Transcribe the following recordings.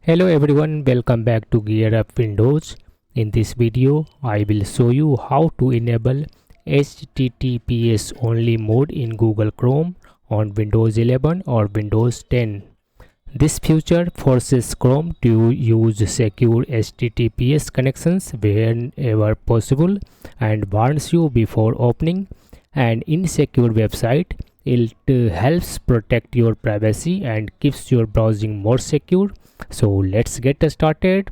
Hello everyone, welcome back to GearUpWindows. In this video, I will show you how to enable HTTPS only mode in Google Chrome on Windows 11 or Windows 10. This feature forces Chrome to use secure HTTPS connections whenever possible and warns you before opening an insecure website. It helps protect your privacy and keeps your browsing more secure. So let's get started.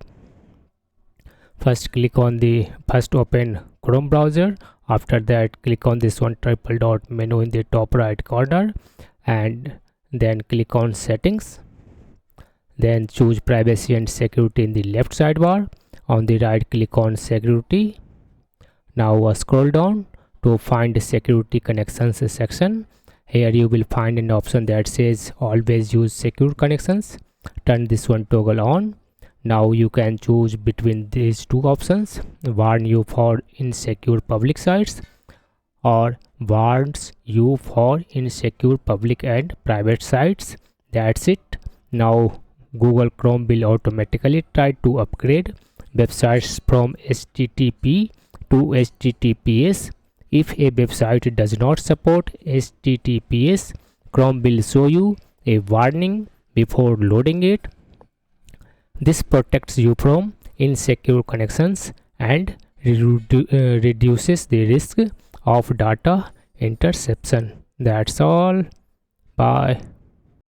First open Chrome browser. After that, click on this one triple dot menu in the top right corner and then click on settings. Then choose privacy and security in the left sidebar. On the right, click on security. Now scroll down to find the security connections section. Here you will find an option that says always use secure connections. Turn this one toggle on. Now you can choose between these two options: warn you for insecure public sites or warns you for insecure public and private sites. That's it. Now Google Chrome will automatically try to upgrade websites from HTTP to HTTPS. If a website does not support HTTPS, Chrome will show you a warning before loading it. This protects you from insecure connections and reduces the risk of data interception. That's all. Bye.